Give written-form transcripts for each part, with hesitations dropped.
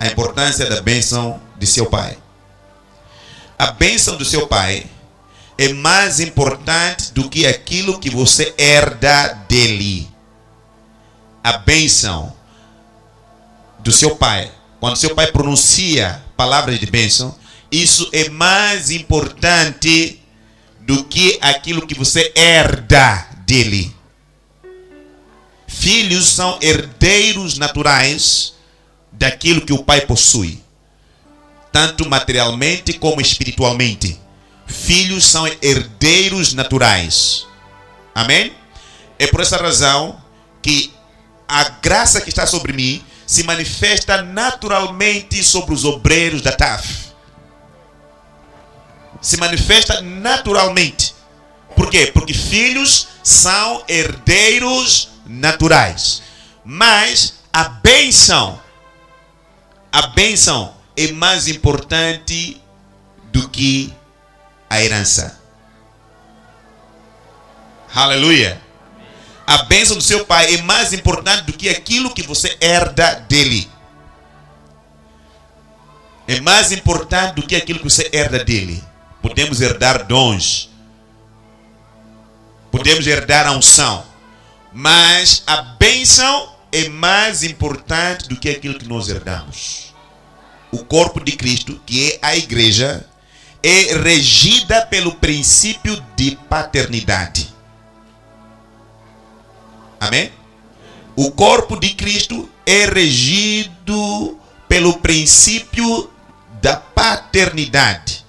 a importância da bênção de seu pai. A bênção do seu pai é mais importante do que aquilo que você herda dele. A bênção do seu pai, quando seu pai pronuncia palavras de bênção, isso é mais importante do que aquilo que você herda dele. Filhos são herdeiros naturais daquilo que o pai possui, tanto materialmente como espiritualmente. Filhos são herdeiros naturais. Amém? É por essa razão que a graça que está sobre mim se manifesta naturalmente sobre os obreiros da TAF. Se manifesta naturalmente. Por quê? Porque filhos são herdeiros naturais. Mas a bênção é mais importante do que a herança. Aleluia. A bênção do seu pai é mais importante do que aquilo que você herda dele. É mais importante do que aquilo que você herda dele. Podemos herdar dons. Podemos herdar a unção. Mas a bênção é mais importante do que aquilo que nós herdamos. O corpo de Cristo, que é a igreja, é regida pelo princípio de paternidade. Amém? O corpo de Cristo é regido pelo princípio da paternidade.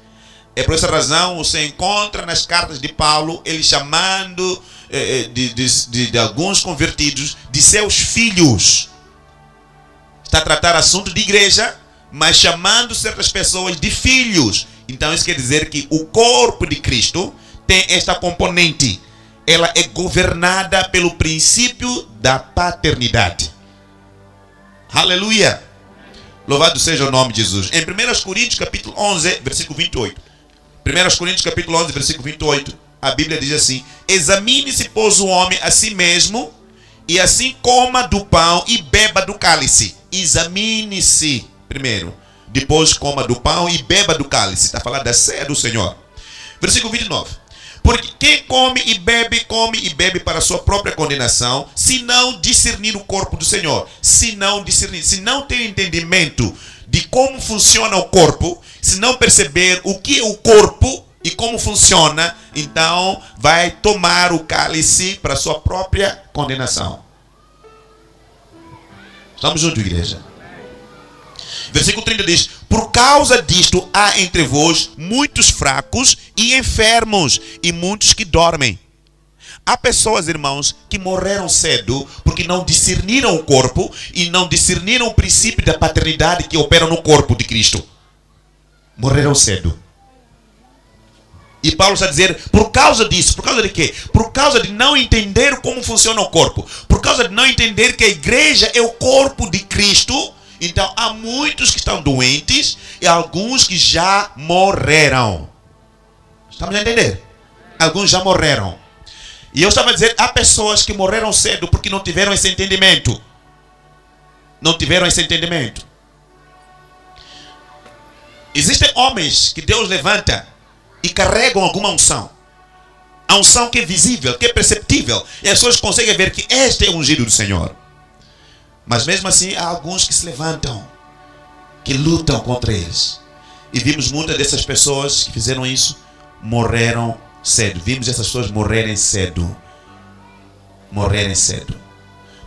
É por essa razão você encontra nas cartas de Paulo ele chamando de alguns convertidos de seus filhos. Está a tratar assunto de igreja, mas chamando certas pessoas de filhos. Então isso quer dizer que o corpo de Cristo tem esta componente. Ela é governada pelo princípio da paternidade. Aleluia. Louvado seja o nome de Jesus. Em 1 Coríntios capítulo 11, versículo 28. 1 Coríntios capítulo 11, versículo 28. A Bíblia diz assim: examine-se, pois, o homem a si mesmo, e assim coma do pão e beba do cálice. Examine-se primeiro, depois coma do pão e beba do cálice. Está falando da ceia do Senhor. Versículo 29. Porque quem come e bebe para a sua própria condenação, se não discernir o corpo do Senhor. Se não ter entendimento de como funciona o corpo, se não perceber o que é o corpo e como funciona, então vai tomar o cálice para a sua própria condenação. Estamos juntos, igreja? Versículo 30 diz: por causa disto há entre vós muitos fracos e enfermos, e muitos que dormem. Há pessoas, irmãos, que morreram cedo porque não discerniram o corpo e não discerniram o princípio da paternidade que opera no corpo de Cristo. Morreram cedo. E Paulo está a dizer, por causa disso, por causa de quê? Por causa de não entender como funciona o corpo. Por causa de não entender que a igreja é o corpo de Cristo. Então há muitos que estão doentes e alguns que já morreram. Estamos a entender? Alguns já morreram. E eu estava a dizer, há pessoas que morreram cedo porque não tiveram esse entendimento. Não tiveram esse entendimento. Existem homens que Deus levanta e carregam alguma unção. A unção que é visível, que é perceptível. E as pessoas conseguem ver que este é o ungido do Senhor. Mas mesmo assim há alguns que se levantam, que lutam contra eles. E vimos muitas dessas pessoas que fizeram isso, morreram cedo. Vimos essas pessoas morrerem cedo. Morrerem cedo.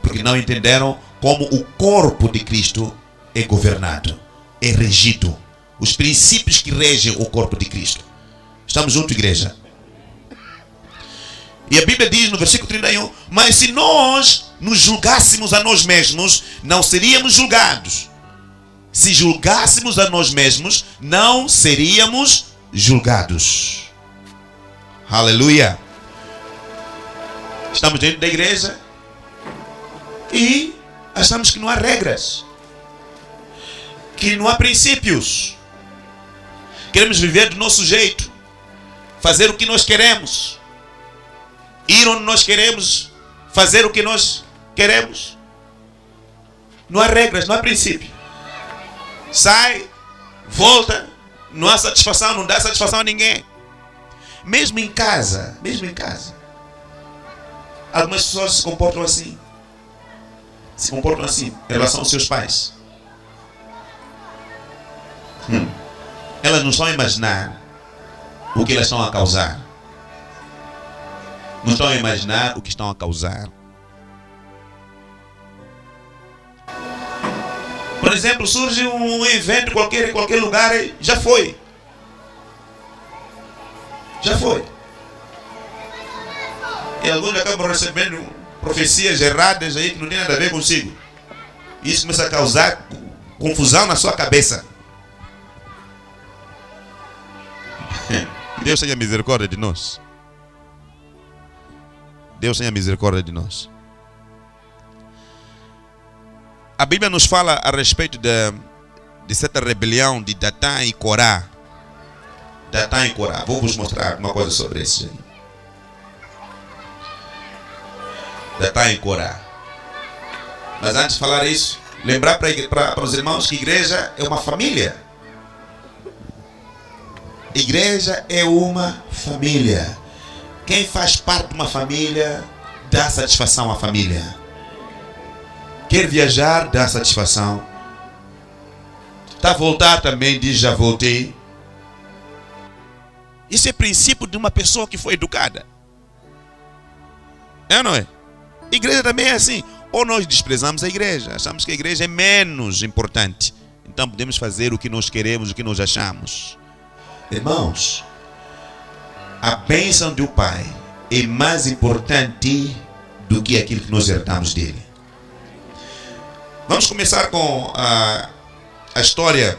Porque não entenderam como o corpo de Cristo é governado, é regido. Os princípios que regem o corpo de Cristo. Estamos juntos, igreja? E a Bíblia diz no versículo 31, mas se nós nos julgássemos a nós mesmos, não seríamos julgados. Se julgássemos a nós mesmos, não seríamos julgados. Aleluia. Estamos dentro da igreja e achamos que não há regras, que não há princípios. Queremos viver do nosso jeito, fazer o que nós queremos, ir onde nós queremos, fazer o que nós queremos. Não há regras, não há princípio. sai, volta, não há satisfação, não dá satisfação a ninguém. Mesmo em casa, algumas pessoas se comportam assim em relação aos seus pais. Elas não estão a imaginar o que elas estão a causar. Não estão a imaginar o que estão a causar. Por exemplo, surge um evento qualquer em qualquer lugar, já foi. E alguns acabam recebendo profecias erradas aí que não tem nada a ver consigo. Isso começa a causar confusão na sua cabeça. Deus tenha misericórdia de nós. Deus tenha misericórdia de nós. A Bíblia nos fala a respeito de certa rebelião de Datã e Corá. Vou vos mostrar uma coisa sobre isso aí. Datã e Corá. Mas antes de falar isso, lembrar para os irmãos que a igreja é uma família. Igreja é uma família. Quem faz parte de uma família dá satisfação à família. Quer viajar, dá satisfação. Está a voltar também, diz já voltei. Isso é princípio de uma pessoa que foi educada. É ou não é? Igreja também é assim. Ou nós desprezamos a igreja, achamos que a igreja é menos importante. Então podemos fazer o que nós queremos, o que nós achamos. Irmãos, a bênção do Pai é mais importante do que aquilo que nós herdamos dele. Vamos começar com a história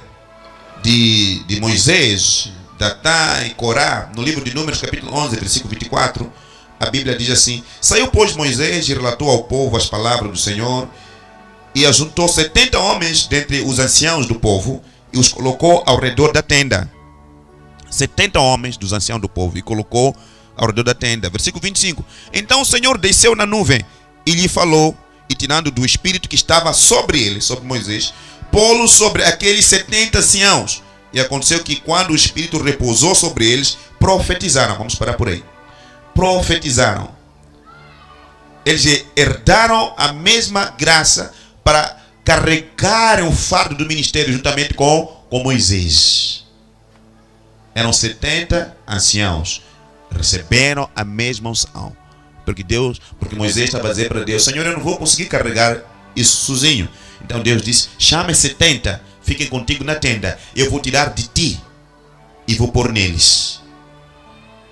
de Moisés, Datã e Corá, no livro de Números, capítulo 11, versículo 24. A Bíblia diz assim: saiu, pois, Moisés e relatou ao povo as palavras do Senhor, e ajuntou 70 homens dentre os anciãos do povo, e os colocou ao redor da tenda. 70 homens dos anciãos do povo, e colocou ao redor da tenda. Versículo 25. Então o Senhor desceu na nuvem, e lhe falou, e tirando do espírito que estava sobre ele, sobre Moisés, pô-lo sobre aqueles 70 anciãos. E aconteceu que quando o espírito repousou sobre eles, profetizaram. Vamos parar por aí. Profetizaram. Eles herdaram a mesma graça para carregarem o fardo do ministério juntamente com Moisés. Eram 70 anciãos. Receberam a mesma unção. Porque Moisés estava a dizer para Deus: Senhor, eu não vou conseguir carregar isso sozinho. Então Deus disse: chame 70, fiquem contigo na tenda. Eu vou tirar de ti e vou pôr neles.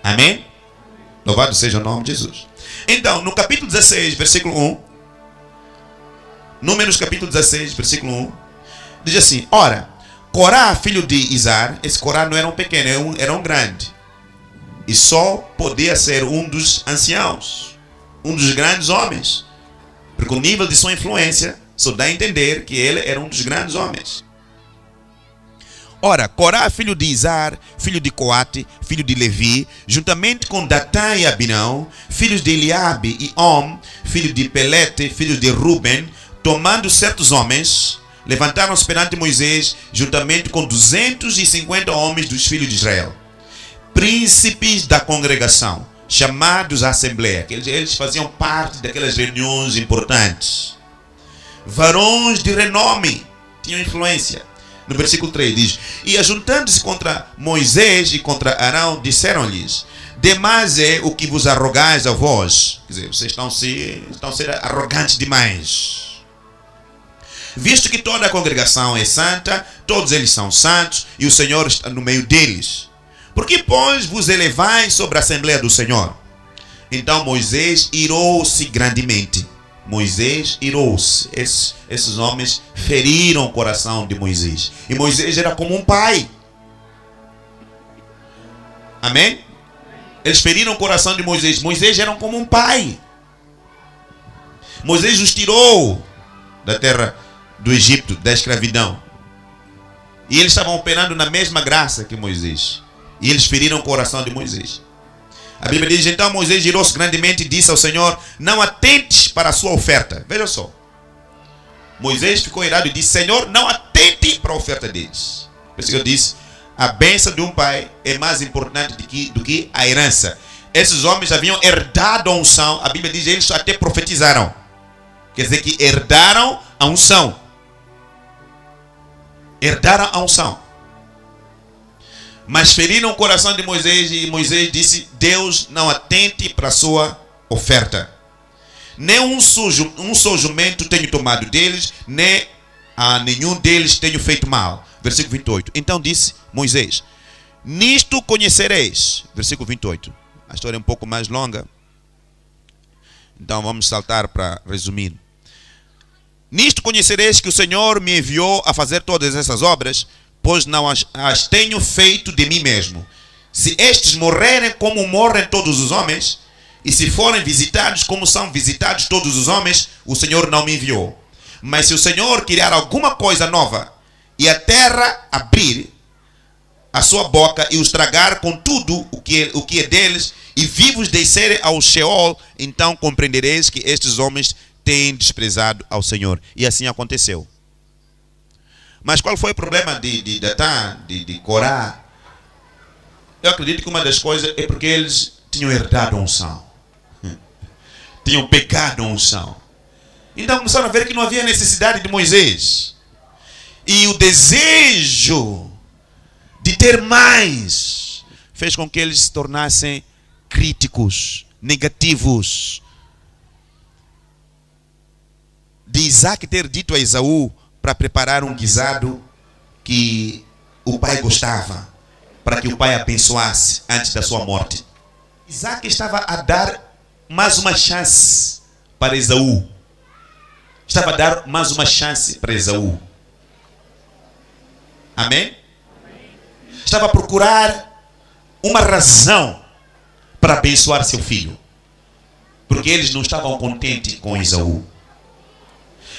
Amém? Louvado seja o nome de Jesus. Então, no capítulo 16, versículo 1, Números capítulo 16, versículo 1, diz assim: ora, Corá, filho de Izar, esse Corá não era um pequeno, era um grande. E só podia ser um dos anciãos, um dos grandes homens. Porque o nível de sua influência só dá a entender que ele era um dos grandes homens. Ora, Corá, filho de Izar, filho de Coate, filho de Levi, juntamente com Datã e Abinão, filhos de Eliabe e Om, filho de Pelete, filhos de Ruben, tomando certos homens, levantaram-se perante Moisés, juntamente com 250 homens dos filhos de Israel, príncipes da congregação, chamados à assembleia. Eles faziam parte daquelas reuniões importantes. Varões de renome, tinham influência. No versículo 3 diz: e ajuntando-se contra Moisés e contra Arão, disseram-lhes: demais é o que vos arrogais a vós. Quer dizer, vocês estão a ser arrogantes demais. Visto que toda a congregação é santa, todos eles são santos, e o Senhor está no meio deles. Por que, pois, vos elevais sobre a Assembleia do Senhor? Então Moisés irou-se grandemente. Moisés irou-se. Esses homens feriram o coração de Moisés. E Moisés era como um pai. Amém? Eles feriram o coração de Moisés. Moisés era como um pai. Moisés os tirou da terra do Egito, da escravidão. E eles estavam operando na mesma graça que Moisés. E eles feriram o coração de Moisés. A Bíblia diz: então Moisés irou-se grandemente e disse ao Senhor: não atentes para a sua oferta. Veja só. Moisés ficou irado e disse: Senhor, não atente para a oferta deles. Por isso que eu disse: a bênção de um pai é mais importante do que a herança. Esses homens haviam herdado a unção. A Bíblia diz que eles até profetizaram. Quer dizer que herdaram a unção. Herdaram a unção. Mas feriram o coração de Moisés e Moisés disse: Deus não atente para a sua oferta. Nem um só jumento tenho tomado deles, nem a nenhum deles tenho feito mal. Versículo 28. Então disse Moisés: nisto conhecereis. Versículo 28. A história é um pouco mais longa, então vamos saltar para resumir. Nisto conhecereis que o Senhor me enviou a fazer todas essas obras, pois não as tenho feito de mim mesmo. Se estes morrerem como morrem todos os homens, e se forem visitados como são visitados todos os homens, o Senhor não me enviou. Mas se o Senhor criar alguma coisa nova, e a terra abrir a sua boca e os tragar com tudo o que é deles, e vivos descerem ao Sheol, então compreendereis que estes homens têm desprezado ao Senhor. E assim aconteceu. Mas qual foi o problema de Datã, de Corá? Eu acredito que uma das coisas é porque eles tinham herdado a unção. Tinham pecado a unção. Então começaram a ver que não havia necessidade de Moisés. E o desejo de ter mais fez com que eles se tornassem críticos, negativos. De Isaac ter dito a Esaú para preparar um guisado que o pai gostava, para que o pai abençoasse antes da sua morte. Isaac estava a dar mais uma chance para Esaú. Estava a dar mais uma chance para Esaú. Amém? Estava a procurar uma razão para abençoar seu filho. Porque eles não estavam contentes com Esaú.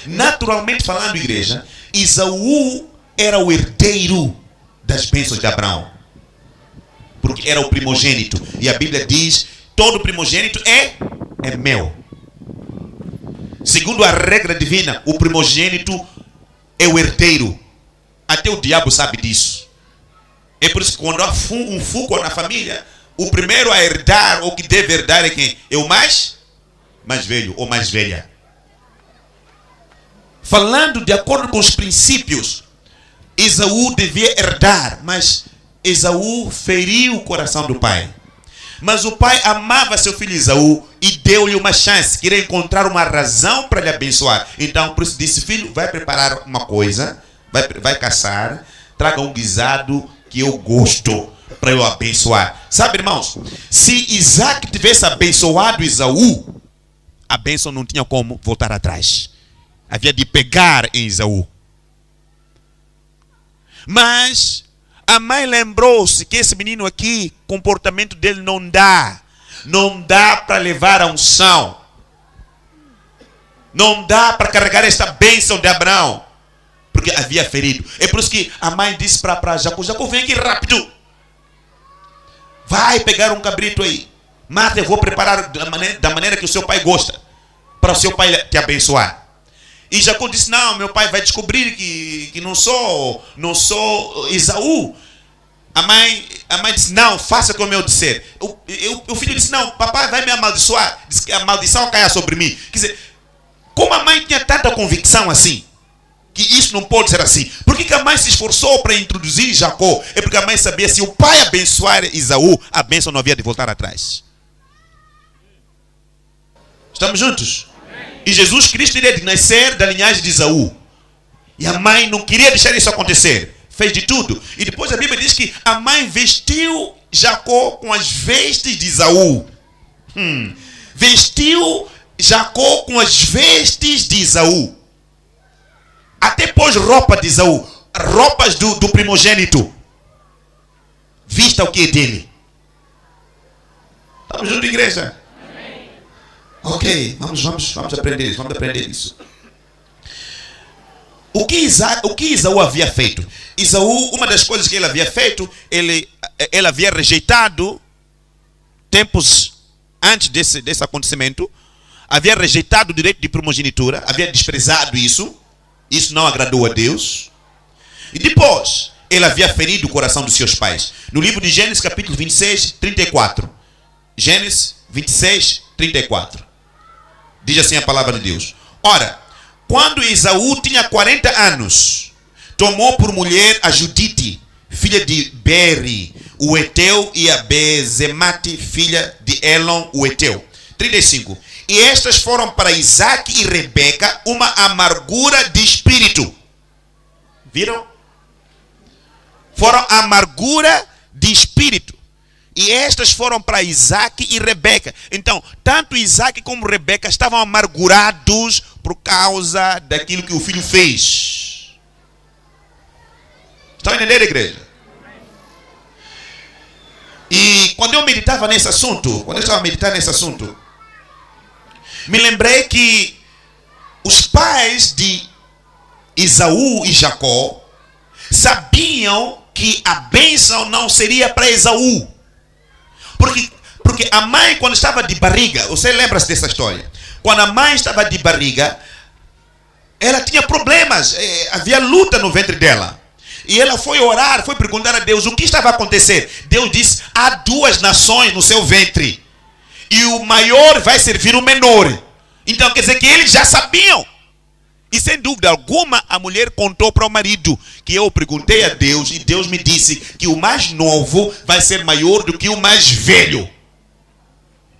Naturalmente falando, igreja, Esaú era o herdeiro das bênçãos de Abraão. Porque era o primogênito. E a Bíblia diz: todo primogênito é meu. Segundo a regra divina, o primogênito é o herdeiro. Até o diabo sabe disso. É por isso que quando há um fogo na família, o primeiro a herdar, ou que deve herdar, é quem? É o mais velho ou mais velha. Falando de acordo com os princípios, Esaú devia herdar, mas Esaú feriu o coração do pai. Mas o pai amava seu filho Esaú e deu-lhe uma chance, queria encontrar uma razão para lhe abençoar. Então, por isso disse: filho, vai preparar uma coisa, vai caçar, traga um guisado que eu gosto para eu abençoar. Sabe, irmãos, se Isaac tivesse abençoado Esaú, a bênção não tinha como voltar atrás. Havia de pegar em Esaú. Mas a mãe lembrou-se que esse menino aqui, o comportamento dele não dá para levar a unção. Não dá para carregar esta bênção de Abraão. Porque havia ferido. É por isso que a mãe disse para Jacó: Jacó, vem aqui rápido. Vai pegar um cabrito aí. Mata, eu vou preparar da maneira que o seu pai gosta, para o seu pai te abençoar. E Jacó disse: não, meu pai vai descobrir que não sou Esaú. A mãe disse: não, faça como eu disser. O filho disse: não, papai vai me amaldiçoar. Diz que a maldição caia sobre mim. Quer dizer, como a mãe tinha tanta convicção assim, que isso não pode ser assim, por que a mãe se esforçou para introduzir Jacó? É porque a mãe sabia: se o pai abençoar Esaú, a bênção não havia de voltar atrás. Estamos juntos? E Jesus Cristo iria nascer da linhagem de Esaú. E a mãe não queria deixar isso acontecer. Fez de tudo. E depois a Bíblia diz que a mãe vestiu Jacó com as vestes de Esaú. Vestiu Jacó com as vestes de Esaú. Até pôs roupa de Esaú. Roupas do primogênito. Vista o que é dele. Estamos juntos, igreja? Ok, vamos aprender isso. Vamos aprender isso. O que Esaú havia feito? Esaú, uma das coisas que ele havia feito, ele havia rejeitado, tempos antes desse acontecimento, havia rejeitado o direito de primogenitura, havia desprezado isso. Isso não agradou a Deus. E depois, ele havia ferido o coração dos seus pais. No livro de Gênesis, capítulo 26, 34. Gênesis 26, 34. Diz assim a palavra de Deus. Ora, quando Esaú tinha 40 anos, tomou por mulher a Judite, filha de Beri, o Eteu, e a Bezemate, filha de Elon, o Eteu. 35. E estas foram para Isaac e Rebeca uma amargura de espírito. Viram? Foram amargura de espírito. E estas foram para Isaac e Rebeca. Então, tanto Isaac como Rebeca estavam amargurados por causa daquilo que o filho fez. Estão entendendo, igreja? E quando eu meditava nesse assunto, me lembrei que os pais de Esaú e Jacó sabiam que a bênção não seria para Esaú. Porque a mãe, quando estava de barriga, você lembra-se dessa história? Quando a mãe estava de barriga, ela tinha problemas, havia luta no ventre dela. E ela foi orar, foi perguntar a Deus o que estava a acontecer. Deus disse, há 2 nações no seu ventre. E o maior vai servir o menor. Então quer dizer que eles já sabiam. E sem dúvida alguma, a mulher contou para o marido que eu perguntei a Deus e Deus me disse que o mais novo vai ser maior do que o mais velho.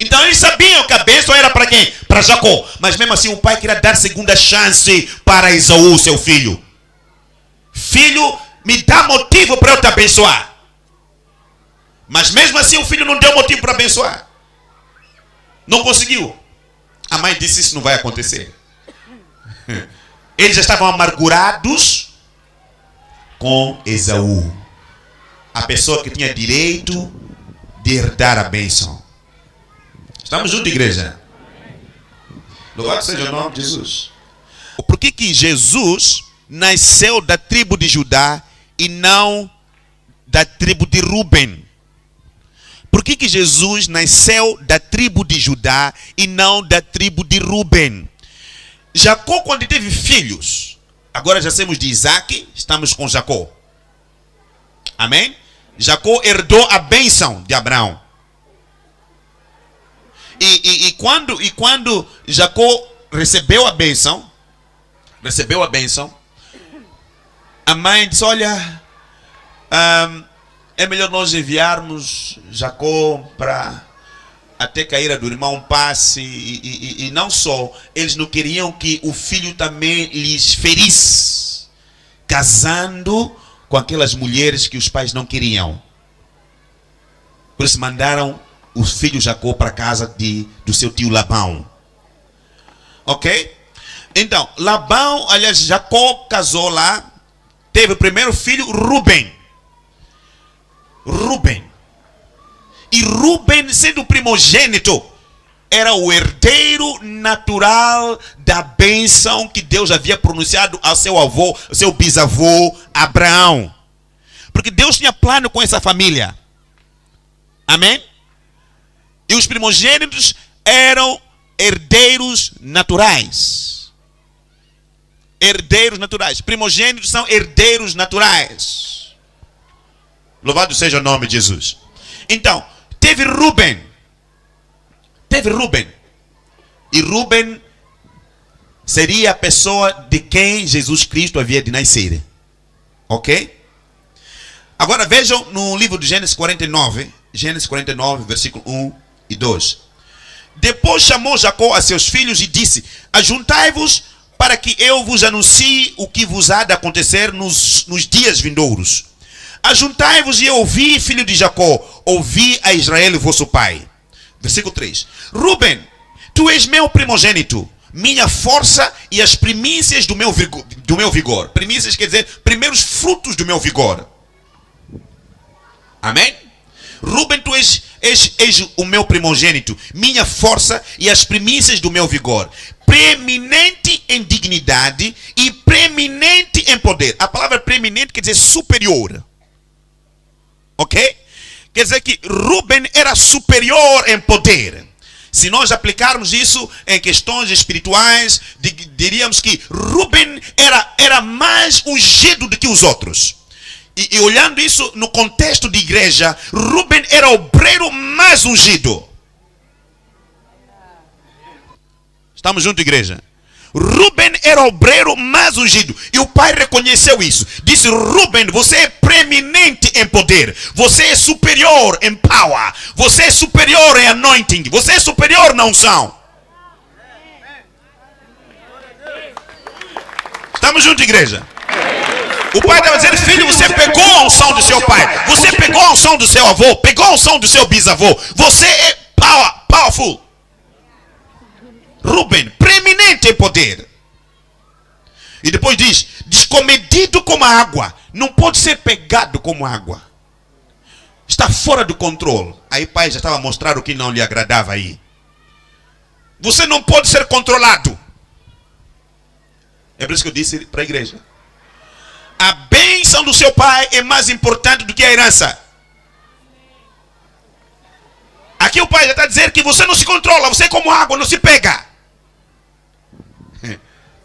Então eles sabiam que a bênção era para quem? Para Jacó. Mas mesmo assim o pai queria dar segunda chance para Esaú, seu filho. Filho, me dá motivo para eu te abençoar. Mas mesmo assim o filho não deu motivo para abençoar. Não conseguiu. A mãe disse, isso não vai acontecer. Eles já estavam amargurados com Esaú, a pessoa que tinha direito de herdar a bênção. Estamos juntos, igreja? Louvado seja o nome de Jesus. Por que Jesus nasceu da tribo de Judá e não da tribo de Ruben? Por que Jesus nasceu da tribo de Judá e não da tribo de Ruben? Jacó, quando teve filhos, agora já temos de Isaac, estamos com Jacó. Amém? Jacó herdou a bênção de Abraão. E quando Jacó recebeu a bênção, a mãe disse, olha, é melhor nós enviarmos Jacó para até cair a do irmão passe. E não só, eles não queriam que o filho também lhes ferisse, casando com aquelas mulheres que os pais não queriam. Por isso mandaram o filho Jacó para a casa do seu tio Labão. Ok? Então, Labão, aliás, Jacó casou lá, teve o primeiro filho, Ruben. E Ruben, sendo o primogênito, era o herdeiro natural da bênção que Deus havia pronunciado ao seu avô, ao seu bisavô Abraão. Porque Deus tinha plano com essa família. Amém? E os primogênitos eram herdeiros naturais. Herdeiros naturais. Primogênitos são herdeiros naturais. Louvado seja o nome de Jesus. Então, teve Ruben. E Ruben seria a pessoa de quem Jesus Cristo havia de nascer. Ok? Agora vejam no livro de Gênesis 49, versículo 1 e 2. Depois chamou Jacó a seus filhos e disse, ajuntai-vos para que eu vos anuncie o que vos há de acontecer nos dias vindouros. Ajuntai-vos e ouvi, filho de Jacó, ouvi a Israel, vosso pai. Versículo 3. Ruben, tu és meu primogênito, minha força e as primícias do meu vigor. Primícias quer dizer, primeiros frutos do meu vigor. Amém? Ruben, tu és o meu primogênito, minha força e as primícias do meu vigor. Preeminente em dignidade e preeminente em poder. A palavra preeminente quer dizer superior. Ok? Quer dizer que Ruben era superior em poder. Se nós aplicarmos isso em questões espirituais, diríamos que Rúben era mais ungido do que os outros. E olhando isso no contexto de igreja, Rúben era o obreiro mais ungido. Estamos juntos, igreja? Rúben era o obreiro mais ungido. E o pai reconheceu isso. Disse: Rúben, você é preeminente em poder. Você é superior em power. Você é superior em anointing. Você é superior na unção. Estamos juntos, igreja? O pai estava dizendo: filho, você pegou a unção do seu pai. Você pegou a unção do seu avô. Pegou a unção do seu bisavô. Você é powerful. Rúben, preeminente em poder. E depois diz: descomedido como a água. Não pode ser pegado como água. Está fora do controle. Aí o pai já estava a mostrar o que não lhe agradava aí. Você não pode ser controlado. É por isso que eu disse para a igreja: a bênção do seu pai é mais importante do que a herança. Aqui o pai já está a dizer que você não se controla. Você é como água, não se pega.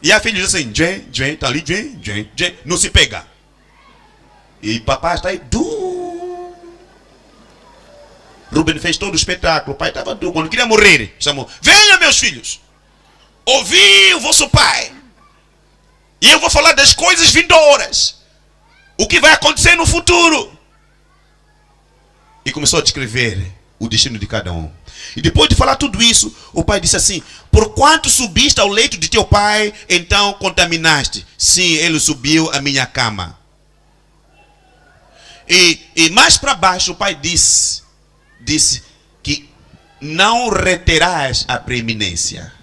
E a filha diz assim: está ali, não se pega. E papai está aí, Rúben fez todo o espetáculo. O pai estava duro. Quando queria morrer, chamou: venha, meus filhos, ouvi o vosso pai. E eu vou falar das coisas vindouras. O que vai acontecer no futuro. E começou a descrever o destino de cada um. E depois de falar tudo isso, o pai disse assim: porquanto subiste ao leito de teu pai, então contaminaste. Sim, ele subiu à minha cama. E mais para baixo o pai disse que não reterás a preeminência.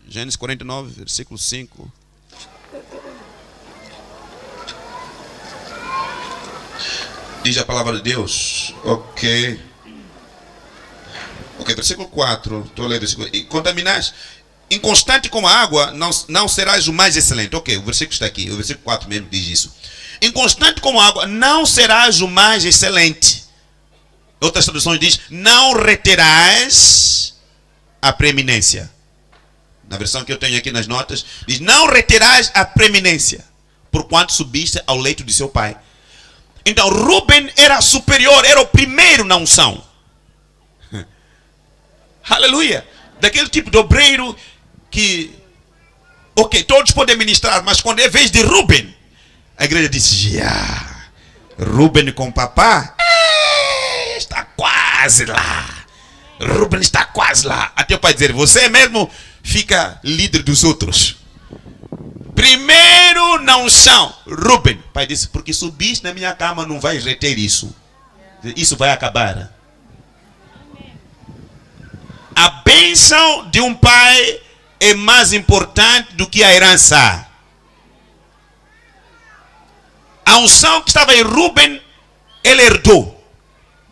Gênesis 49, versículo 5. Diz a palavra de Deus. Ok, versículo 4. Estou a ler versículo. E contaminaste. Inconstante como a água, não serás o mais excelente. Ok, o versículo está aqui. O versículo 4 mesmo diz isso. Inconstante como a água, não serás o mais excelente. Outras traduções diz: não reterás a preeminência. Na versão que eu tenho aqui nas notas, diz: não reterás a preeminência, porquanto subiste ao leito de seu pai. Então Rúben era superior, era o primeiro na unção. Aleluia. Daquele tipo de obreiro que, ok, todos podem ministrar, mas quando é vez de Rúben, a igreja disse: Rúben com papá está quase lá. Rúben está quase lá. Até o pai dizer: você mesmo fica líder dos outros. Primeiro na unção, Rúben. O pai disse: porque subiste na minha cama, não vais reter isso. Isso vai acabar. A bênção de um pai é mais importante do que a herança. A unção que estava em Rúben, ele herdou.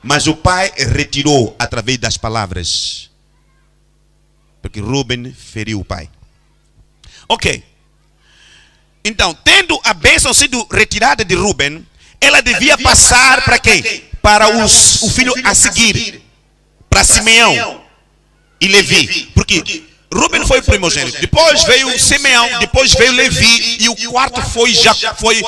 Mas o pai retirou através das palavras. Porque Rúben feriu o pai. Ok. Então, tendo a bênção sido retirada de Rúben, ela devia passar para quem? Para o filho a seguir. Para Simeão e Levi. Porque Rúben foi o primogênito. Depois veio Simeão. Depois veio Levi. E o quarto foi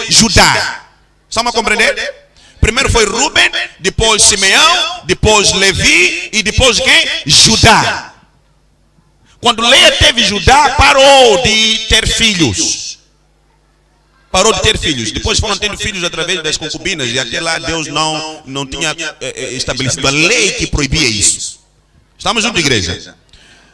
Judá. Estão a compreender? Primeiro foi Rúben, depois Simeão, depois Levi e depois quem? Judá. Quando Leia teve Judá, parou de ter filhos. Parou de ter filhos. Depois foram tendo filhos através das concubinas. E até lá Deus não tinha estabelecido a lei que proibia isso. Estamos juntos, igreja?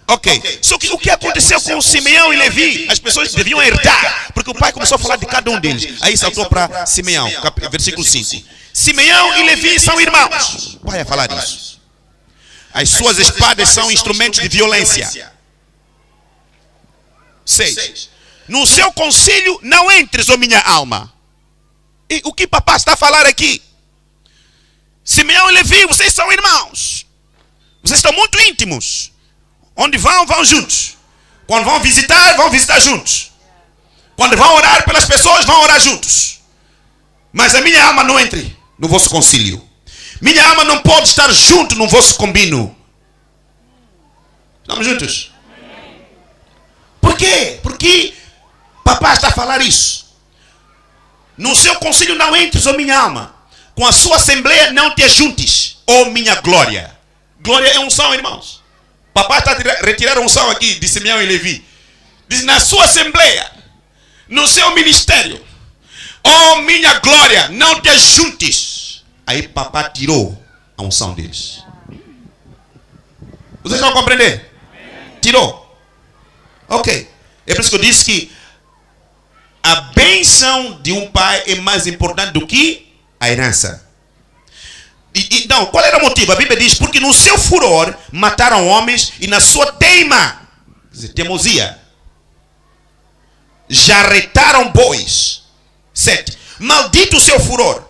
Ok. Só que o que aconteceu com Simeão e Levi? As pessoas deviam herdar. Porque o pai começou a falar de cada um deles. Aí saltou para Simeão, versículo 5. Simeão e Levi são irmãos. O pai ia falar disso. As suas espadas são instrumentos de violência. 6. No seu concílio não entres, ó minha alma. E o que papai está a falar aqui? Simeão e Levi, vocês são irmãos. Vocês estão muito íntimos. Onde vão juntos. Quando vão visitar juntos. Quando vão orar pelas pessoas, vão orar juntos. Mas a minha alma não entre no vosso concílio. Minha alma não pode estar junto no vosso combino. Estamos juntos? Por quê? Porque papai está a falar isso. No seu conselho não entres, ó minha alma. Com a sua assembleia não te ajuntes, ó minha glória. Glória é unção, irmãos. Papai está a retirar a unção aqui de Simeão e Levi. Diz, na sua assembleia, no seu ministério, ó minha glória, não te ajuntes. Aí papai tirou a unção deles. Vocês vão compreender? Tirou. Ok. É por isso que eu disse que a bênção de um pai é mais importante do que a herança. Então, qual era o motivo? A Bíblia diz, porque no seu furor mataram homens e na sua teimosia, jarretaram bois. 7. Maldito o seu furor,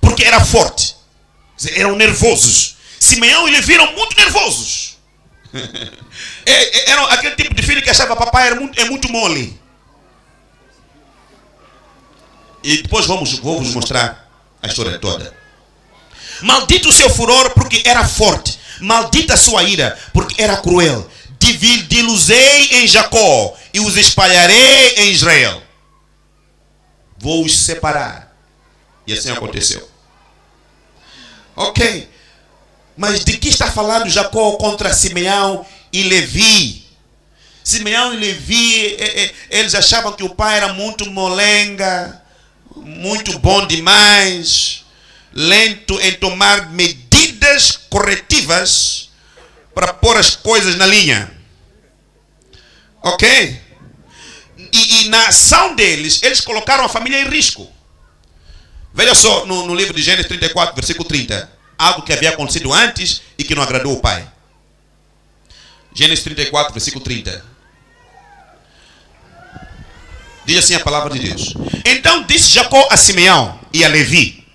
porque era forte. Eram nervosos. Simeão e Levi eram muito nervosos. Era aquele tipo de filho que achava que papai é muito mole. E depois vou vos mostrar a história toda. Maldito o seu furor, porque era forte. Maldita a sua ira, porque era cruel. Dividi-los-ei em Jacó e os espalharei em Israel. Vou os separar. E assim aconteceu. Ok. Mas de que está falando Jacó contra Simeão e Levi? Simeão e Levi, eles achavam que o pai era muito molenga, muito bom demais, lento em tomar medidas corretivas para pôr as coisas na linha. Ok? E na ação deles, eles colocaram a família em risco. Veja só no livro de Gênesis 34, versículo 30. Algo que havia acontecido antes e que não agradou o pai. Gênesis 34, versículo 30. Diz assim a palavra de Deus. Então disse Jacó a Simeão e a Levi: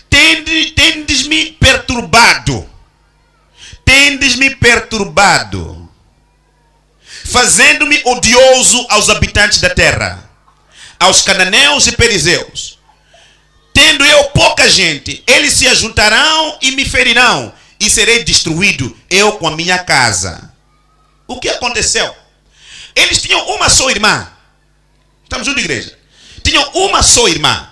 tendes-me perturbado, fazendo-me odioso aos habitantes da terra, aos cananeus e perizeus. Tendo eu pouca gente, eles se ajuntarão e me ferirão, e serei destruído, eu com a minha casa. O que aconteceu? Eles tinham uma só irmã. Estamos juntos, igreja? Tinham uma só irmã.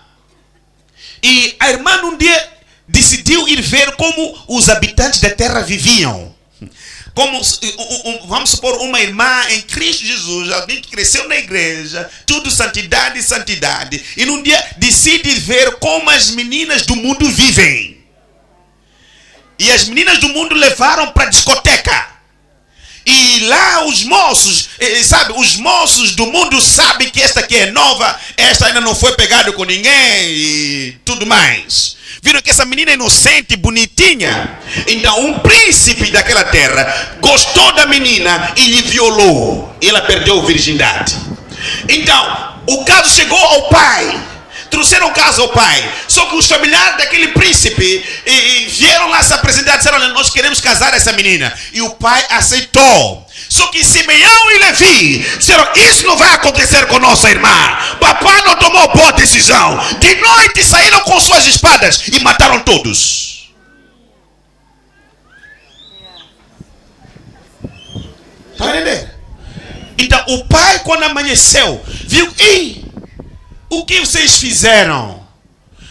E a irmã num dia decidiu ir ver como os habitantes da terra viviam. Como, vamos supor, uma irmã em Cristo Jesus, alguém que cresceu na igreja, tudo santidade e santidade. E num dia decide ver como as meninas do mundo vivem. E as meninas do mundo levaram para a discoteca. E lá os moços, sabe, os moços do mundo sabem que esta aqui é nova, esta ainda não foi pegada com ninguém e tudo mais. Viram que essa menina é inocente, bonitinha. Então um príncipe daquela terra gostou da menina e lhe violou. Ela perdeu a virgindade. Então o caso chegou ao pai. Trouxeram o caso ao pai. Só que os familiares daquele príncipe vieram lá se apresentar e disseram: olha, nós queremos casar essa menina. E o pai aceitou. Só que Simeão e Levi disseram: isso não vai acontecer com nossa irmã. Papai não tomou boa decisão. De noite saíram com suas espadas e mataram todos. Está entendendo? Então o pai, quando amanheceu, viu: ei, o que vocês fizeram?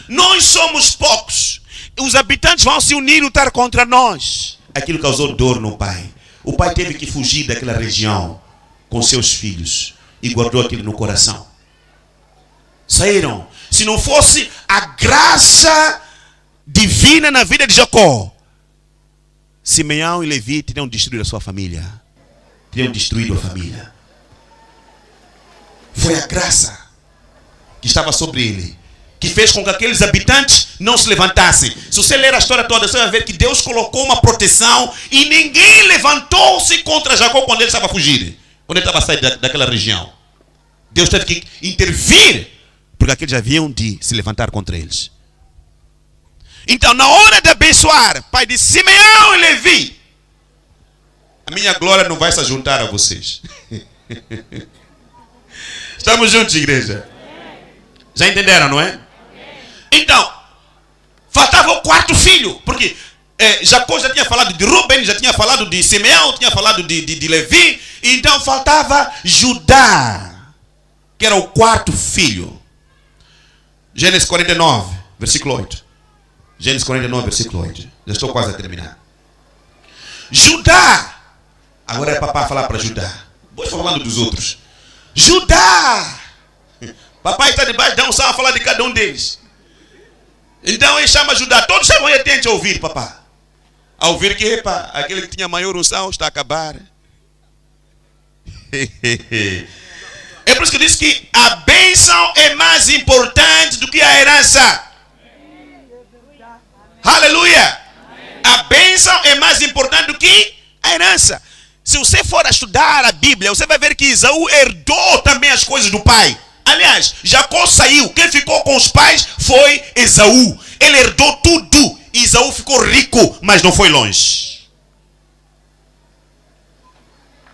Nós somos poucos. Os habitantes vão se unir e lutar contra nós. Aquilo causou dor no pai. O pai teve que fugir daquela região com seus filhos e guardou aquilo no coração. Saíram. Se não fosse a graça divina na vida de Jacó, Simeão e Levi teriam destruído a sua família. Teriam destruído a família. Foi a graça que estava sobre ele, que fez com que aqueles habitantes não se levantassem. Se você ler a história toda, você vai ver que Deus colocou uma proteção e ninguém levantou-se contra Jacó quando ele estava a fugir, quando ele estava a sair daquela região. Deus teve que intervir, porque aqueles haviam de se levantar contra eles. Então, na hora de abençoar, pai disse: Simeão e Levi, a minha glória não vai se juntar a vocês. Estamos juntos, igreja? Já entenderam, não é? Então, faltava o quarto filho, porque Jacó já tinha falado de Rubem, já tinha falado de Simeão, tinha falado de Levi. Então faltava Judá, que era o quarto filho. Gênesis 49, versículo 8. Gênesis 49, versículo 8. Já estou quase a terminar. Judá. Agora é papai falar para Judá. Vou falando dos outros. Judá. Papai está debaixo da unção a falar de cada um deles. Então ele chama Judá. Todos chamam e atente a ouvir, papai. A ouvir que, epa, aquele que tinha maior unção está a acabar. É por isso que diz que a bênção é mais importante do que a herança. Aleluia. A bênção é mais importante do que a herança. Se você for estudar a Bíblia, você vai ver que Esaú herdou também as coisas do pai. Aliás, Jacó saiu. Quem ficou com os pais foi Esaú. Ele herdou tudo. Esaú ficou rico, mas não foi longe.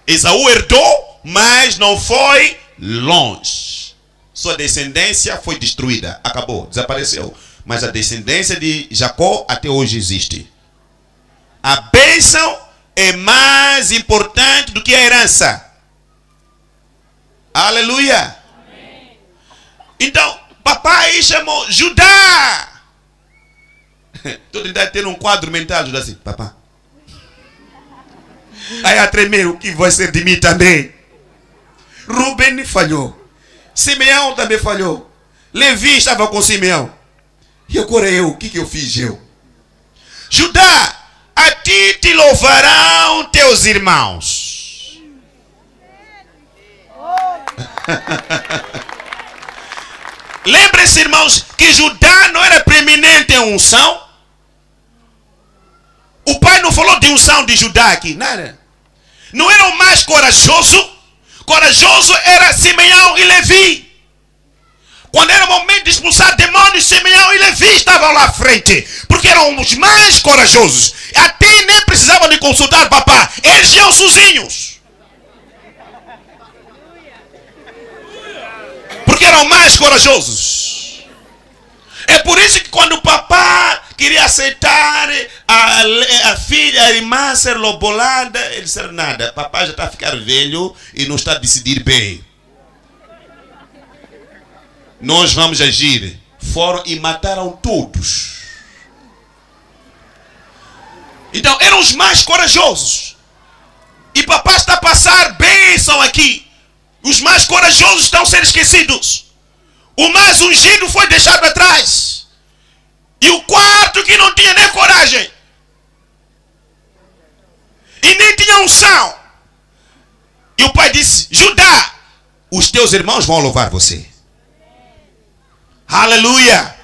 Esaú herdou, mas não foi longe. Sua descendência foi destruída. Acabou, desapareceu. Mas a descendência de Jacó até hoje existe. A bênção é mais importante do que a herança. Aleluia. Amém. Então, papai chamou Judá. Estou tentando ter um quadro mental, Judá assim, papai. Aí a tremer, o que vai ser de mim também? Rubem falhou. Simeão também falhou. Levi estava com Simeão. E agora eu, o que eu fiz eu? Judá, a ti te louvarão teus irmãos. Lembre-se, irmãos, que Judá não era preeminente em unção. O pai não falou de unção de Judá aqui, nada. Não era o mais corajoso. Corajoso era Simeão e Levi. Quando era o momento de expulsar demônios, Simeão e Levi estavam lá à frente. Porque eram os mais corajosos. Até nem precisavam de consultar papá. Eles iam sozinhos. Porque eram mais corajosos. É por isso que quando o papá queria aceitar a filha, a irmã ser lobolada, ele disse nada. Papá já está a ficar velho e não está a decidir bem. Nós vamos agir. Foram e mataram todos. Então eram os mais corajosos. E papai está a passar bênção aqui. Os mais corajosos estão a ser esquecidos. O mais ungido foi deixado atrás. E o quarto que não tinha nem coragem. E nem tinha unção. E o pai disse, Judá, os teus irmãos vão louvar você. Aleluia.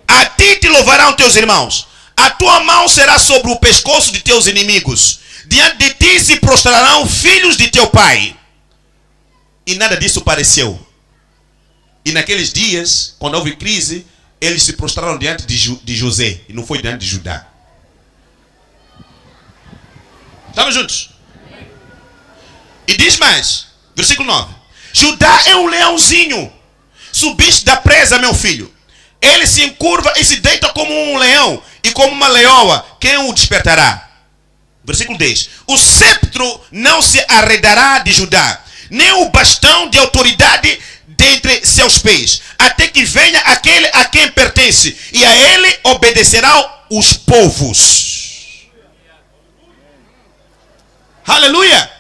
A ti te louvarão teus irmãos. A tua mão será sobre o pescoço de teus inimigos. Diante de ti se prostrarão filhos de teu pai. E nada disso pareceu. E naqueles dias, quando houve crise, eles se prostraram diante de José. E não foi diante de Judá. Estamos juntos? E diz mais, versículo 9. Judá é um leãozinho. Subiste da presa, meu filho. Ele se encurva e se deita como um leão. E como uma leoa, quem o despertará? Versículo 10. O cetro não se arredará de Judá, nem o bastão de autoridade dentre seus pés, até que venha aquele a quem pertence, e a ele obedecerão os povos. Aleluia.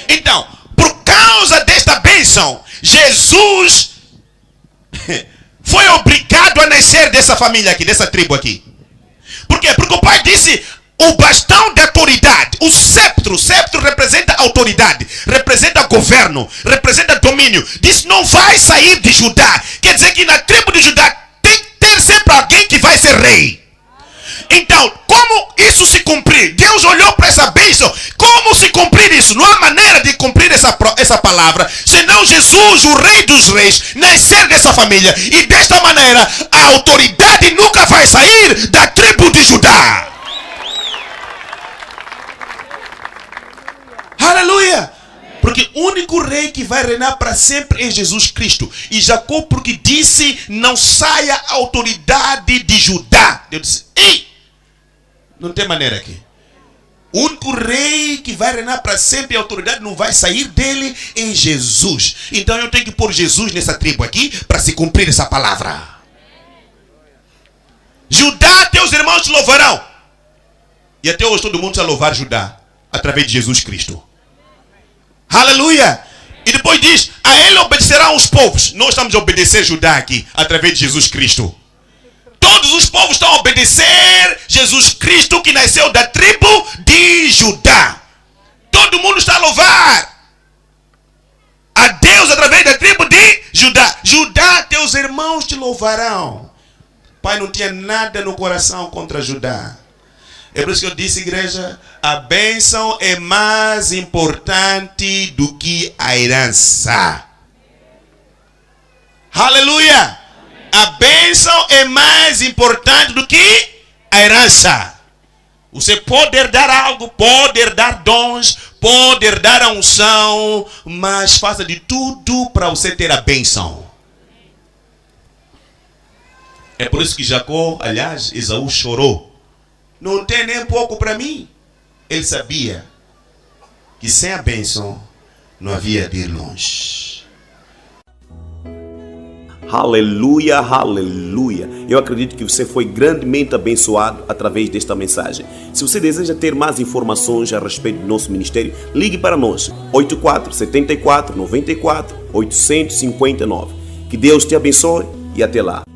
Então, por causa desta bênção, Jesus foi obrigado a nascer dessa família aqui, dessa tribo aqui. Por quê? Porque o pai disse, o bastão de autoridade, o cetro representa autoridade, representa governo, representa domínio. Disse, não vai sair de Judá. Quer dizer que na tribo de Judá tem que ter sempre alguém que vai ser rei. Então, como isso se cumprir? Deus olhou para essa bênção. Como se cumprir isso? Não há maneira de cumprir essa palavra, senão Jesus, o rei dos reis, nascer dessa família. E desta maneira, a autoridade nunca vai sair da tribo de Judá. Aleluia. Porque o único rei que vai reinar para sempre é Jesus Cristo. E Jacó, porque disse, não saia a autoridade de Judá. Deus disse, ei, Não tem maneira aqui. O único rei que vai reinar para sempre e a autoridade não vai sair dele é Jesus. Então eu tenho que pôr Jesus nessa tribo aqui para se cumprir essa palavra. Judá, teus irmãos te louvarão. E até hoje todo mundo está a louvar Judá através de Jesus Cristo. Aleluia! E depois diz, a ele obedecerão os povos. Nós estamos a obedecer Judá aqui através de Jesus Cristo. Todos os povos estão a obedecer Jesus Cristo que nasceu da tribo de Judá. Todo mundo está a louvar a Deus através da tribo de Judá. Judá, teus irmãos te louvarão. Pai não tinha nada no coração contra Judá. É por isso que eu disse, igreja, a bênção é mais importante do que a herança. Aleluia! A bênção é mais importante do que a herança. Você pode dar algo, pode dar dons, pode dar a unção, mas faça de tudo para você ter a bênção. É por isso que Jacó, aliás, Esaú chorou. Não tem nem pouco para mim. Ele sabia que sem a bênção não havia de ir longe. Aleluia, aleluia. Eu acredito que você foi grandemente abençoado através desta mensagem. Se você deseja ter mais informações a respeito do nosso ministério, ligue para nós. 84 74 94 859. Que Deus te abençoe e até lá.